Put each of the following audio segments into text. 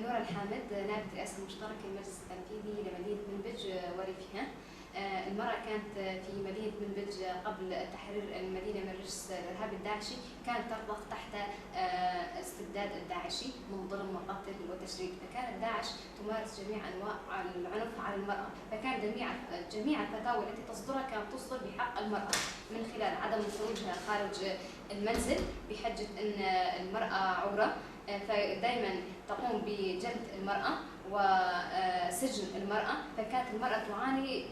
نورة الحامد نائبة الرئاسة المشتركة للمجلس التنفيذي لمدينة منبج وريفها. المرأة كانت في مدينة منبج قبل تحرير المدينة من رجس الإرهاب الداعشي، كانت ترضخ تحت استبداد الداعشي من ظلم وقتل وتشريد، فكانت داعش تمارس جميع أنواع العنف على المرأة، فكان جميع الفتاوى التي تصدرها كانت تصدر بحق المرأة من خلال عدم خروجها خارج المنزل بحجة أن المرأة عورة، فدائما تقوم بجلد المرأة وسجن المرأة، فكانت المرأة تعاني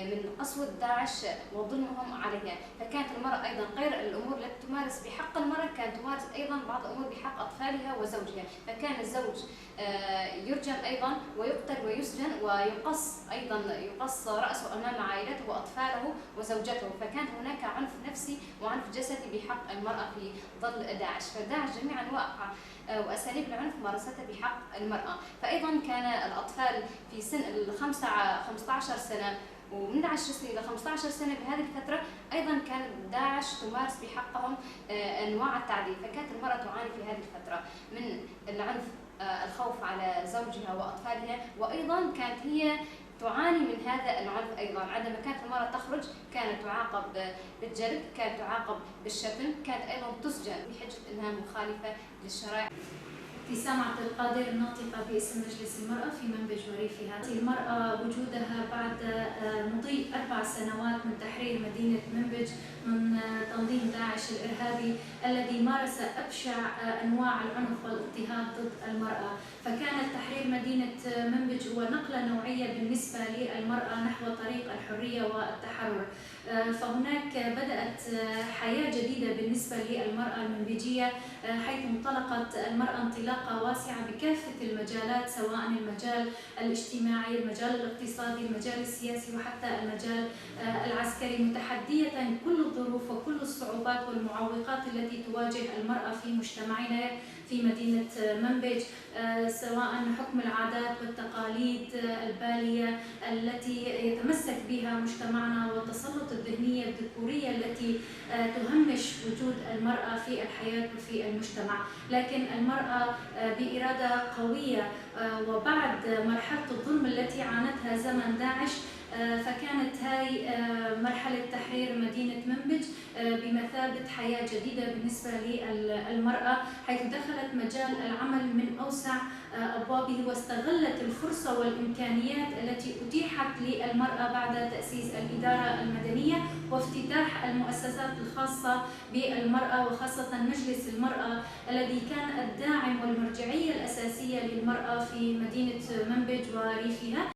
من قسوة داعش وظلمهم عليها، فكانت المرأة أيضا غير الأمور التي تمارس بحق المرأة كانت تمارس أيضا بعض الأمور بحق أطفالها وزوجها، فكان الزوج يرجم أيضا ويقتل ويسجن ويقص رأسه أمام عائلته وأطفاله وزوجته، فكان هناك عنف نفسي وعنف جسدي بحق المرأة في ظل داعش، فداعش جميع أنواع وأساليب العنف مارستها بحق المرأة. فأيضا كان الأطفال في سن 15 سنة ومن 10 سنين إلى 15 سنة بهذه الفترة أيضا كانت داعش تمارس بحقهم أنواع التعذيب، فكانت المرأة تعاني في هذه الفترة من العنف، الخوف على زوجها وأطفالها، وأيضا كانت هي تعاني من هذا العنف أيضا. عندما كانت المرأة تخرج كانت تعاقب بالجلد، كانت تعاقب بالشتم، كانت أيضا تسجن بحجة أنها مخالفة للشرائع. ابتسام عبد القادر الناطقة باسم مجلس المرأة في منبج وريفها. المرأة وجودها بعد مضي 4 سنوات من تحرير مدينة منبج من تنظيم داعش الإرهابي الذي مارس أبشع أنواع العنف والاضطهاد ضد المرأة، فكانت تحرير مدينة منبج هو نقلة نوعية بالنسبة للمرأة نحو طريق الحرية والتحرر، فهناك بدأت حياة جديدة بالنسبة للمرأة المنبجية، حيث انطلقت المرأة انطلاقة واسعة بكافة المجالات، سواء المجال الاجتماعي، المجال الاقتصادي، المجال السياسي، وحتى المجال العسكري، متحدية كل الظروف وكل الصعوبات والمعوقات التي تواجه المرأة في مجتمعنا في مدينة منبج، سواء حكم العادات والتقاليد البالية التي يتمسك بها مجتمعنا والتسلط الذهنية الذكورية التي تهمش وجود المرأة في الحياة وفي المجتمع، لكن المرأة بإرادة قوية وبعد مرحلة الظلم التي عانتها زمن داعش، فكانت هاي مرحلة تحرير مدينة منبج بمثابة حياة جديدة بالنسبة للمرأة، حيث دخلت مجال العمل من أوسع أبوابه واستغلت الفرصة والإمكانيات التي أتيحت للمرأة بعد تأسيس الإدارة المدنية وافتتاح المؤسسات الخاصة بالمرأة، وخاصة مجلس المرأة الذي كان الداعم والمرجعية الأساسية للمرأة في مدينة منبج وريفها.